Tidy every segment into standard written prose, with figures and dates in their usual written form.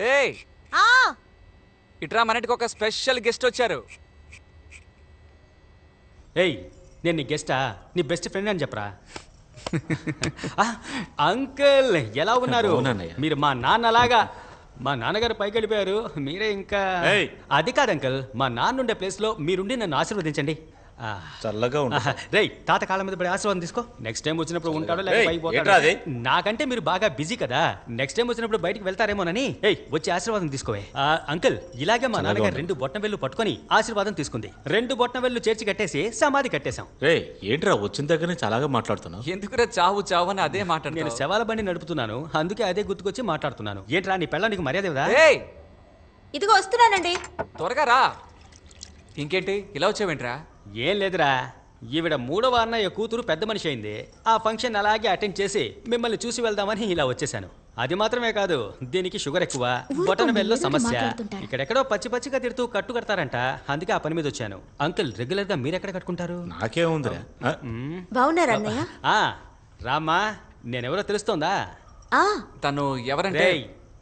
ఏయ్ ఇట్రా, మన ఇంటికి ఒక స్పెషల్ గెస్ట్ వచ్చారు. ఏయ్ నేను నీ గెస్టా? నీ బెస్ట్ ఫ్రెండ్ అని చెప్పరా? అంకుల్ ఎలా ఉన్నారు? మీరు మా నాన్నలాగా. మా నాన్నగారు పైకి వెళ్ళిపోయారు, మీరే ఇంకా. అది కాదు అంకుల్, మా నాన్న ఉండే ప్లేస్లో మీరుండి నన్ను ఆశీర్వదించండి. చల్లగా రేయ్ తాత కాళ్ళ మీద పడి ఆశీర్వాదం తీసుకో. నెక్స్ట్ టైం వచ్చినప్పుడు ఉంటాడో లేకపోతే నాకంటే మీరు బాగా బిజీ కదా, నెక్స్ట్ టైం వచ్చినప్పుడు బయటికి వెళ్తారేమోనని. ఏయ్ వచ్చి ఆశీర్వాదం తీసుకోవే. అంకుల్ ఇలాగే మా నాన్నగారు 2 బొట్టన వెళ్ళు పట్టుకొని ఆశీర్వాదం తీసుకుంది. 2 బొట్టన వెళ్ళు చేర్చి కట్టేసి సమాధి కట్టేశాం. రే ఏంట్రా వచ్చిన దగ్గర చాలాగా మాట్లాడుతున్నావు? ఎందుకురా చావు చావు అని అదే మాట. నేను శవాల బండి నడుపుతున్నాను, అందుకే అదే గుర్తుకొచ్చి మాట్లాడుతున్నాను. ఏంట్రా నీ పెళ్ళ నీకు మర్యాద ఇవ్వదా? ఇదిగో వస్తున్నానండి. త్వరగా రా. ఇంకేంటి ఇలా వచ్చావేంట్రా? ఏం లేదురా, ఈవిడ 3వ అన్నయ్య కూతురు పెద్ద మనిషి అయింది. ఆ ఫంక్షన్ అలాగే అటెండ్ చేసి మిమ్మల్ని చూసి వెళ్దామని ఇలా వచ్చేసాను. అది మాత్రమే కాదు, దీనికి షుగర్ ఎక్కువ, బొటన వేల్లో సమస్య. ఇక్కడెక్కడో పచ్చి పచ్చిగా తిడుతూ కట్టు కడతారంట, అందుకే ఆ పని మీద వచ్చాను. అంకుల్ రెగ్యులర్ గా మీరెక్కడ కట్టుకుంటారు? నాకేముందిరా. బాగున్నారా అన్నయ్య? రామ్మా, నేనెవరో తెలుస్తోందా? తను ఎవరంటే?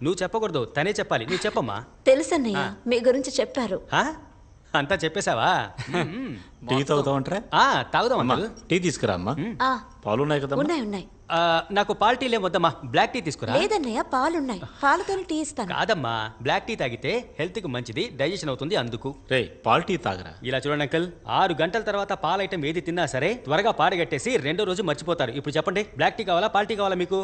నువ్వు చెప్పకూడదు, తనే చెప్పాలి. నువ్వు చెప్పమ్మా. తెలుసన్నయ్య, మీ గురించి చెప్పారు. అంతా చెప్పేశావా? టీ తాగుతామంటారా? తాగుదాం. టీ తీసుకురా అమ్మా. పాలు ఉన్నాయి కదా? ఉన్నాయి. నాకు పాలు టీ లేవద్దమ్మా, బ్లాక్ టీ తీసుకురా. లేదన్నయ్య, పాలున్నాయి, పాలతో టీ ఇస్తాను. కాదమ్మా, బ్లాక్ టీ తాగితే హెల్త్ కి మంచిది, డైజెషన్ అవుతుంది, అందుకు. రే పాలు టీ తాగరా. ఇలా చూడండి అంకల్, 6 గంటల తర్వాత పాల ఐటమ్ ఏది తిన్నా సరే త్వరగా పాడగట్టేసి 2వ రోజు మర్చిపోతారు. ఇప్పుడు చెప్పండి, బ్లాక్ టీ కావాలా పాలు టీ కావాలా మీకు?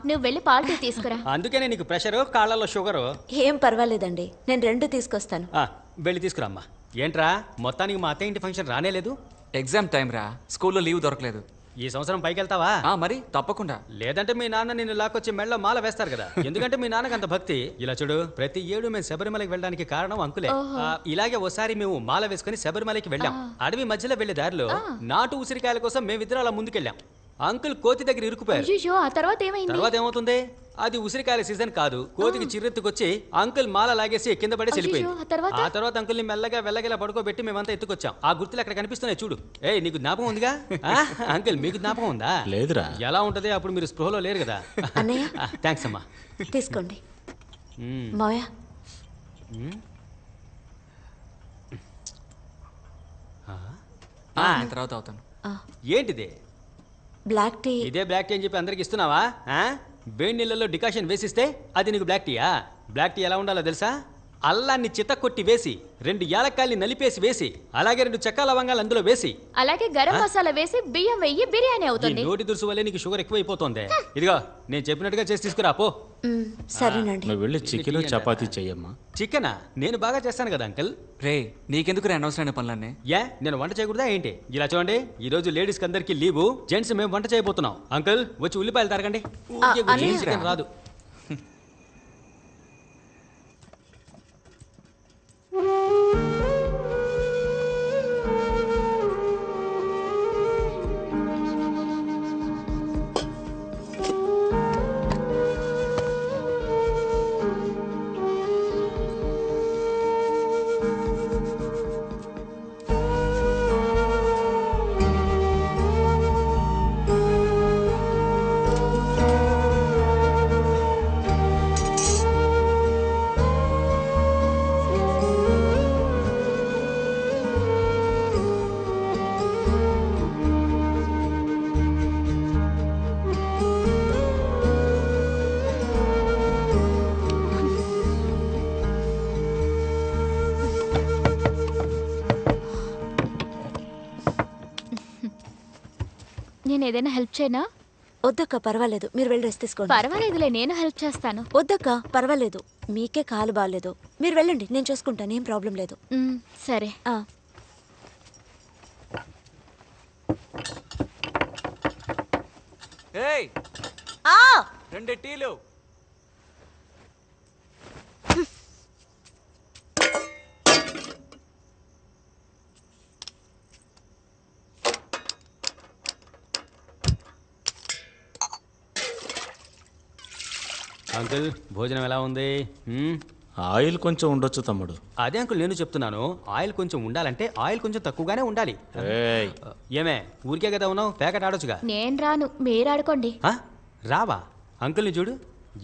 నువ్వు వెళ్ళి పాలు టీ తీసుకురా. అందుకనే నీకు ప్రెషర్, కాళ్ళలో షుగర్. ఏం పర్వాలేదండి, నేను 2 తీసుకొస్తాను. వెళ్ళి తీసుకురామ్మా. ఏంట్రా మొత్తానికి మా అత్తయ్య ఇంటి ఫంక్షన్ రానేలేదు? ఎగ్జామ్ టైం రా, స్కూల్లో లీవ్ దొరకలేదు. ఈ సంవత్సరం పైకి వెళ్తావా? మరి తప్పకుండా. లేదంటే మీ నాన్న నిన్ను లాక్కొచ్చి మెళ్ళలో మాల వేస్తారు కదా, ఎందుకంటే మీ నాన్నకి అంత భక్తి. ఇలా చూడు, ప్రతి ఏడు మేము శబరిమలకి వెళ్ళడానికి కారణం అంకులే. ఇలాగే ఓసారి మేము మాల వేసుకుని శబరిమలకి వెళ్ళాం. అడవి మధ్యలో వెళ్లే దారిలో నాటు ఉసిరికాయల కోసం మేమిద్దరం అలా ముందుకెళ్ళాం. అంకుల్ కోతి దగ్గర ఇరుక్కుపోయారు. తర్వాత ఏమవుతుంది? అది ఉసిరికాయల సీజన్ కాదు, కోతికి చిర్రెత్తుకొచ్చి అంకుల్ మాల లాగేసి కింద పడే వెళ్ళిపోయింది. ఆ తర్వాత అంకుల్ని మెల్లగా వెళ్ళగలా పడుకోబెట్టి మేమంతా ఎత్తుకొచ్చాం. ఆ గుర్తులు అక్కడ కనిపిస్తున్నాయి చూడు. నీకు జ్ఞాపకం ఉందిగా? అంకుల్ మీకు జ్ఞాపకం ఉందా? లేదురా. ఎలా ఉంటది, అప్పుడు మీరు స్పృహలో లేరు కదా. థ్యాంక్స్ అమ్మా. తీసుకోండి మావయ్య. తర్వాత అవుతాను. ఏంటిది? Black tea. ఇదే బ్లాక్ టీ అని చెప్పి అందరికి ఇస్తున్నావా? వేడి నీళ్ళలో డికాషన్ వేసిస్తే అది నీకు బ్లాక్ టీయా? బ్లాక్ టీ ఎలా ఉండాలో తెలుసా? అల్లాన్ని చితకొట్టి వేసి 2 యాలక్కాయల్ని నలిపేసి వేసి అలాగే 2 చెక్క లవంగాలు అందులో వేసి అలాగే గరం మసాలా వేసి బియ్యం వెయ్యి బిర్యానీ అవుతుంది. నోటి దురుసు వల్లే నీకు షుగర్ ఎక్కువైపోతుంది. ఇదిగో నేను చెప్పినట్టుగా చేసి తీసుకురా పో. సరేనండి. నువ్వు వెళ్ళి చికెన్ చపాతీ చెయ్యమ్మా. చికెనా? నేను బాగా చేస్తాను కదా అంకుల్. రే నీకెందుకు అనవసరమైన పనులన్నీ? నేను వంట చేయకూడదా ఏంటి? ఇలా చూడండి, ఈ రోజు లేడీస్ అందరికి లీవు, జెంట్స్ మేము వంట చేయబోతున్నాం. అంకుల్ వచ్చి ఉల్లిపాయలు తరగండి. చికెన్ రాదు. నేను ఏదైనా హెల్ప్ చేయనా? వద్దక్క, పర్వాలేదు, మీరు వెళ్ళి రెస్ట్ తీసుకోండి. పర్వాలేదులే, నేను హెల్ప్ చేస్తాను. వద్దక్క, పర్వాలేదు, మీకే కాలు బాగాలేదు, మీరు వెళ్ళండి, నేను చూసుకుంటాను, ఏం ప్రాబ్లం లేదు. సరే. ఏయ్ 2 టీలు. అంకుల్ భోజనం ఎలా ఉంది? ఆయిల్ కొంచెం ఉండొచ్చు తమ్ముడు. అదే అంకుల్ నేను చెప్తున్నాను, ఆయిల్ కొంచెం ఉండాలంటే ఆయిల్ కొంచెం తక్కువగానే ఉండాలి. ఏమే ఊరికే కదా ఉన్నావు, ప్యాకెట్ ఆడొచ్చుగా. నేను రాను, మీరు ఆడుకోండి. రావా? అంకుల్ని చూడు,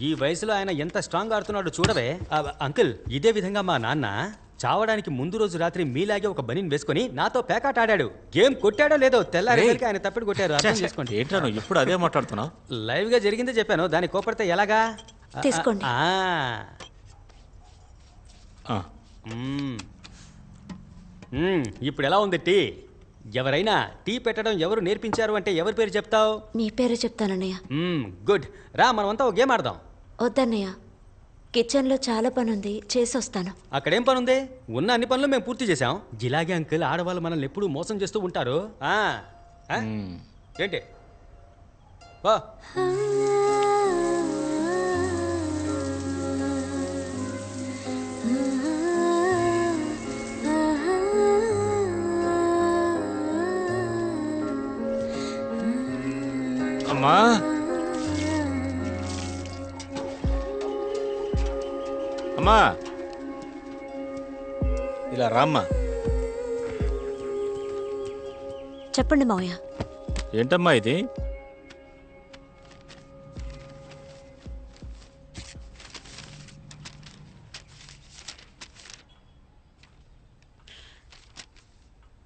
ఈ వయసులో ఆయన ఎంత స్ట్రాంగ్ ఆడుతున్నాడో చూడవే. అంకుల్, ఇదే విధంగా మా నాన్న చావడానికి ముందు రోజు రాత్రి మీలాగే ఒక బనీన్ వేసుకొని నాతో పేకాట ఆడాడు. గేమ్ కొట్టాడో లేదో తెల్లారేసరికి ఆయన తప్పిడి కొట్టారు. అర్థం చేసుకోండి. ఏంట్రా నువ్వు ఇప్పుడు అదే మాట్లాడుతున్నావు? లైవ్ గా జరిగిందే చెప్పాను. దాన్ని కోపడితే ఎలాగా? తీసుకోండి. ఇప్పుడు ఎలా ఉంది టీ? ఎవరైనా టీ పెట్టడం ఎవరు నేర్పించారు అంటే ఎవరి పేరు చెప్తావు? మీ పేరే చెప్తానన్నయ్య. గుడ్. రా, మనమంతా ఒక గేమ్ ఆడదాం. వద్దన్నయ్య, కిచెన్లో చాలా పని ఉంది, చేసి వస్తాను. అక్కడేం పని ఉంది? ఉన్న అన్ని పనులు మేము పూర్తి చేసాం. ఇలాగే అంకుల్ ఆడవాళ్ళు మనల్ని ఎప్పుడూ మోసం చేస్తూ ఉంటారు. ఏంటి? ఓ అమ్మా, అమ్మా, ఇలా రామ్మా. చెప్పండి మావయ్య. ఏంటమ్మా ఇది?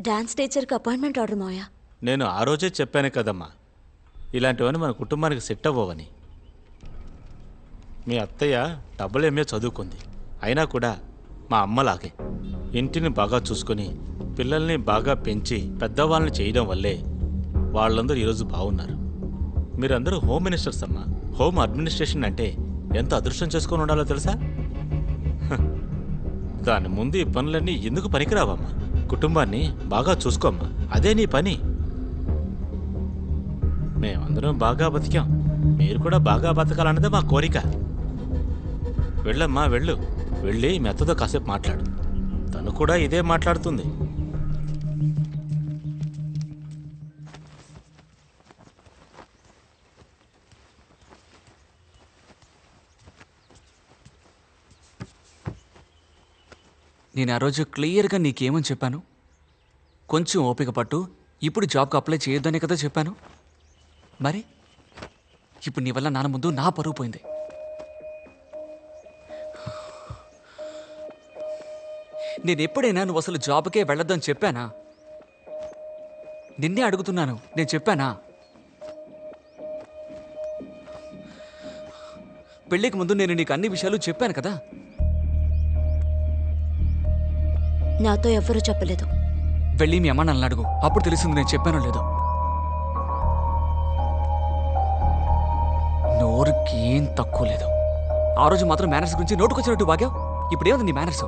డాన్స్ టీచర్కి అపాయింట్మెంట్ ఆర్డర్ మావయ్య. నేను ఆ రోజే చెప్పాను కదమ్మా, ఇలాంటివన్నీ మన కుటుంబానికి సెట్ అవ్వవని. మీ అత్తయ్య డబ్బులు ఏమే చదువుకుంది, అయినా కూడా మా అమ్మలాగే ఇంటిని బాగా చూసుకొని పిల్లల్ని బాగా పెంచి పెద్దవాళ్ళని చేయడం వల్లే వాళ్ళందరూ ఈరోజు బాగున్నారు. మీరందరూ హోమ్ మినిస్టర్స్ అమ్మా. హోమ్ అడ్మినిస్ట్రేషన్ అంటే ఎంత అదృష్టం చేసుకొని ఉండాలో తెలుసా? దాని ముందు ఈ పనులన్నీ ఎందుకు పనికిరావమ్మా? కుటుంబాన్ని బాగా చూసుకోమ్మా, అదే నీ పని. మేమందరం బాగా బతికాం, మీరు కూడా బాగా బతకాలన్నదే మా కోరిక. వెళ్ళమ్మా, వెళ్ళు. వెళ్ళి మీ అత్తతో కాసేపు మాట్లాడు. తను కూడా ఇదే మాట్లాడుతుంది. నేను ఆ రోజు క్లియర్గా నీకేమని చెప్పాను? కొంచెం ఓపిక పట్టు, ఇప్పుడు జాబ్కి అప్లై చేయొద్దనే కదా చెప్పాను. మరి ఇప్పుడు నీ వల్ల నాన్న ముందు నా పరువు పోయింది. నేను ఎప్పుడైనా నువ్వు అసలు జాబ్కే వెళ్ళొద్దని చెప్పానా? నిన్నే అడుగుతున్నాను, నేను చెప్పానా? పెళ్ళికి ముందు నేను నీకు అన్ని విషయాలు చెప్పాను కదా. నాతో ఎవ్వరూ చెప్పలేదు. వెళ్ళి మీ అమ్మ నన్ను అడుగు, అప్పుడు తెలిసింది నేను చెప్పానో లేదో. నోరుకి ఏం తక్కువ లేదు. ఆ రోజు మాత్రం మేనర్స్ గురించి నోటుకొచ్చినట్టు బాగావు. ఇప్పుడు ఏముంది నీ మేనర్స్?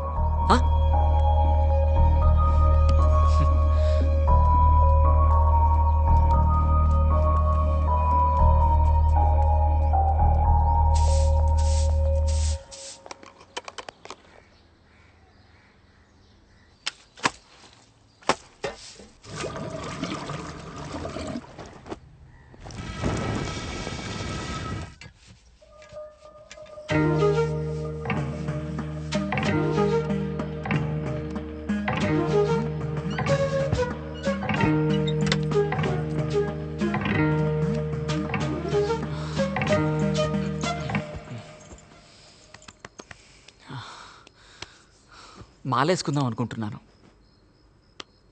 మాలేసుకుందాం అనుకుంటున్నాను.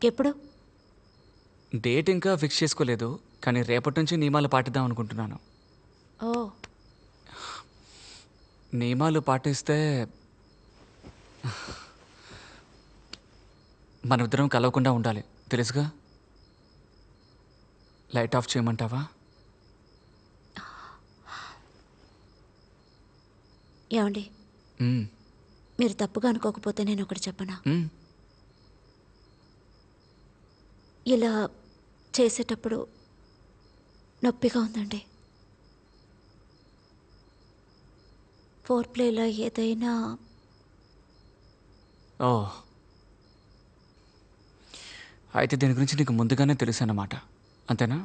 ఎప్పుడు? డేట్ ఇంకా ఫిక్స్ చేసుకోలేదు, కానీ రేపటి నుంచి నియమాలు పాటిద్దాం అనుకుంటున్నాను. ఓ, నియమాలు పాటిస్తే మనమిద్దరం కలవకుండా ఉండాలి, తెలుసుగా. లైట్ ఆఫ్ చేయమంటావా? ఏమండి, మీరు తప్పుగా అనుకోకపోతే నేను ఒకటి చెప్పనా? ఇలా చేసేటప్పుడు నొప్పిగా ఉందండి. ఫోర్ ప్లేలో ఏదైనా అయితే దీని గురించి నీకు ముందుగానే తెలుసు అన్నమాట, అంతేనా?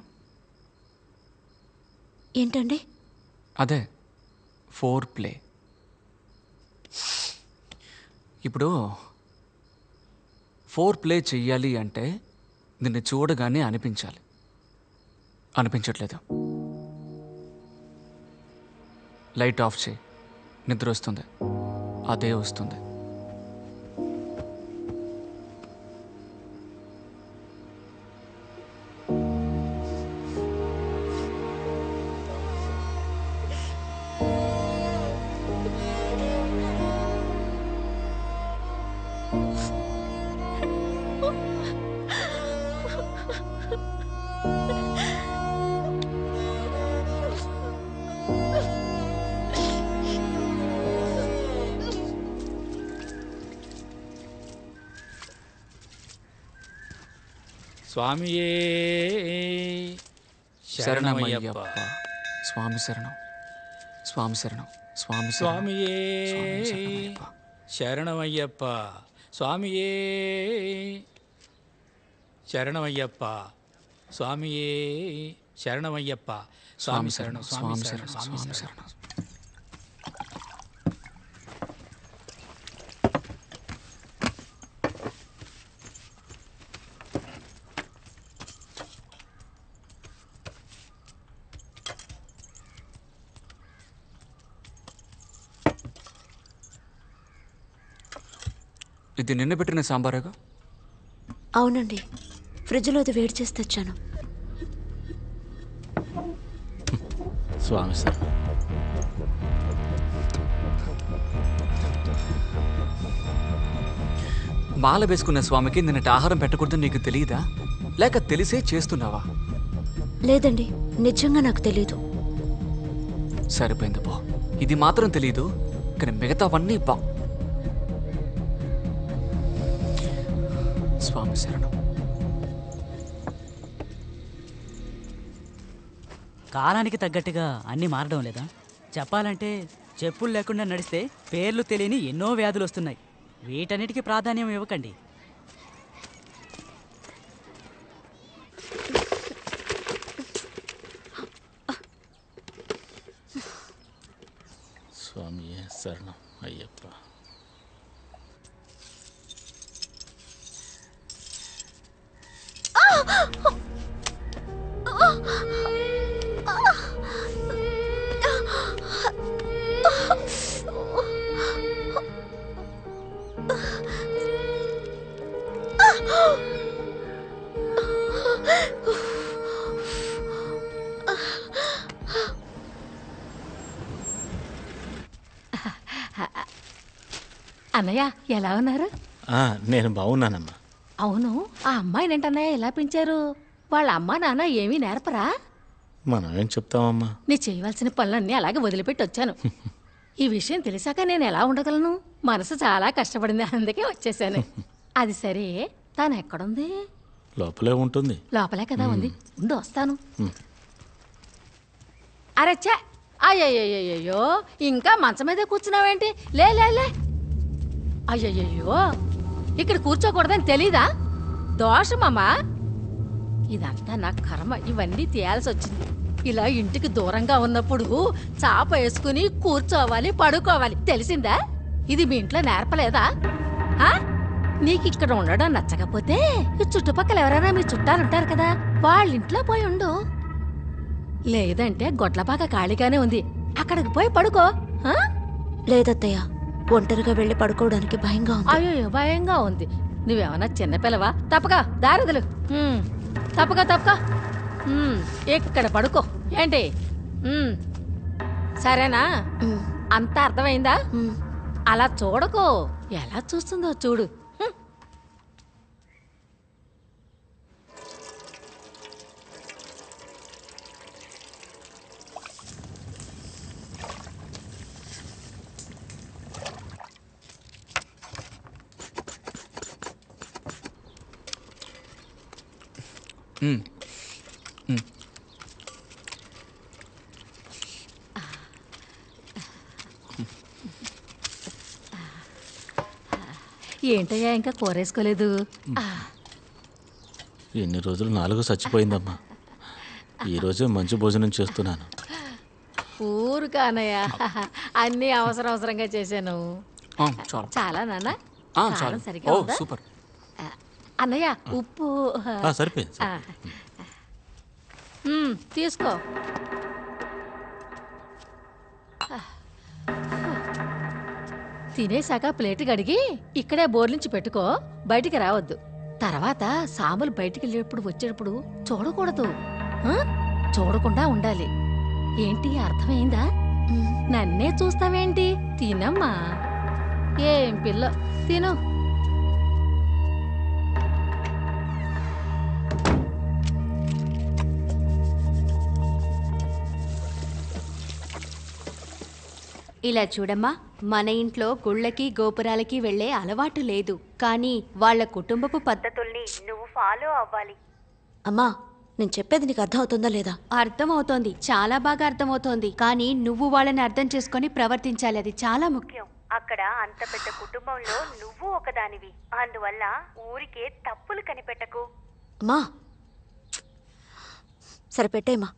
ఏంటండి? అదే ఫోర్ ప్లే. ఇప్పుడు ఫోర్ ప్లే చెయ్యాలి అంటే నిన్ను చూడగానే అనిపించాలి. అనిపించట్లేదు. లైట్ ఆఫ్ చేయి. నిద్ర వస్తుంది, అదే వస్తుంది. స్వామియే శరణమయ్యప్ప. స్వామి శరణం, స్వామి శరణం, స్వామి శరణం. స్వామియే స్వామి శరణమయ్యప్ప. శరణమయ్యప్ప. స్వామియే శరణమయ్యప్ప. స్వామియే శరణమయ్యప్ప. స్వామి స్వామి శరణం, శరణం, స్వామి శరణం, స్వామి శరణం. ఇది నిన్న పెట్టిన సాంబారేగా? అవునండి, ఫ్రిడ్జ్లో అది వేడి చేసి తెచ్చాను. స్వామి సార్, మాల వేసుకున్న స్వామికి నిన్నటి ఆహారం పెట్టకూడదని నీకు తెలియదా, లేక తెలిసే చేస్తున్నావా? లేదండి, నిజంగా నాకు తెలీదు. సరిపోయింది బా. ఇది మాత్రం తెలీదు, కానీ మిగతావన్నీ బా. స్వామి శరణం. కాలానికి తగ్గట్టుగా అన్నీ మారడం లేదా? చెప్పాలంటే చెప్పులు లేకుండా నడిస్తే పేర్లు తెలియని ఎన్నో వ్యాధులు వస్తున్నాయి. వీటన్నిటికీ ప్రాధాన్యం ఇవ్వకండి. స్వామియే శరణం అయ్యప్ప. అన్నయ్య ఎలా ఉన్నారు? నేను బాగున్నానమ్మా. అవును, ఆ అమ్మాయినేంటన్నయ్య ఎలా పెంచారు? వాళ్ళ అమ్మా నాన్న ఏమీ నేర్పరా? మనం ఏం చెప్తామమ్మా? నీ చేయవలసిన పనులన్నీ అలాగే వదిలిపెట్టి వచ్చాను. ఈ విషయం తెలిసాక నేను ఎలా ఉండగలను? మనసు చాలా కష్టపడింది, అందుకే వచ్చేసాను. అది సరే, తాను ఎక్కడుంది? లోపలే ఉంటుంది. లోపలే కదా ఉంది, ఉండు వస్తాను. అరెచ్చా, అయ్యయ్యో, ఇంకా మంచం మీద కూర్చున్నావేంటి? లే లే లే. అయ్యయ్యో, ఇక్కడ కూర్చోకూడదని తెలీదా? దోషమమ్మా. ఇదంతా నా కర్మ, ఇవన్నీ తీయాల్సి వచ్చింది. ఇలా ఇంటికి దూరంగా ఉన్నప్పుడు చాప వేసుకుని కూర్చోవాలి, పడుకోవాలి, తెలిసిందా? ఇది మీ ఇంట్లో నేర్పలేదా? నీకు ఇక్కడ ఉండడం నచ్చకపోతే ఈ చుట్టుపక్కల ఎవరైనా మీ చుట్టాలుంటారు కదా, వాళ్ళ ఇంట్లో పోయి ఉండు. లేదంటే గొడ్లపాక ఖాళీగానే ఉంది, అక్కడికి పోయి పడుకో. లేదత్తయ్య, ఒంటరిగా వెళ్ళి పడుకోవడానికి భయంగా ఉంది. అయ్యో, భయంగా ఉంది. నువ్వేమన్నా చిన్నపిల్లవా? తప్పగా దారిదలు, తప్పగా ఇక్కడ పడుకో. ఏంటి? సరేనా? అంతా అర్థమైందా? అలా చూడకో, ఎలా చూస్తుందో చూడు. ఏంటయ్యా ఇంకా కూరేసుకోలేదు? ఎన్ని రోజులు 4 చచ్చిపోయిందమ్మా. ఈరోజే మంచి భోజనం చేస్తున్నాను. ఊరు కానయ్యా, అన్నీ అవసరంగా చేశాను. చాలా నాన్న, కారం సరిగా ఉందా? సూపర్. అన్నయ్య ఉప్పు సరిపోయింది. తీసుకో. తినేశాక ప్లేట్ కడిగి ఇక్కడే బోర్లించి పెట్టుకో, బయటికి రావద్దు. తర్వాత సాములు బయటికి వెళ్ళేటప్పుడు వచ్చేటప్పుడు చూడకూడదు, ఆ? చూడకుండా ఉండాలి. ఏంటి అర్థమైందా? నన్నే చూస్తావేంటి? తినమ్మా. ఏం పిల్ల, తిను. ఇలా చూడమ్మా, మన ఇంట్లో గుళ్ళకి గోపురాలకి వెళ్ళే అలవాటు లేదు, కానీ వాళ్ళ కుటుంబపు పద్ధతుల్ని నువ్వు ఫాలో అవ్వాలి. అమ్మా నేను చెప్పేది నీకు అర్థం అవుతుందా లేదా? అర్థమవుతోంది, చాలా బాగా అర్థమవుతోంది, కానీ నువ్వు వాళ్ళని అర్థం చేసుకొని ప్రవర్తించాలి, అది చాలా ముఖ్యం. అక్కడ అంత పెద్ద కుటుంబంలో నువ్వు ఒకదానివి, అందువల్ల ఊరికే తప్పులు కనిపెట్టకు. అమ్మా సరే పెట్టేయమ్మా.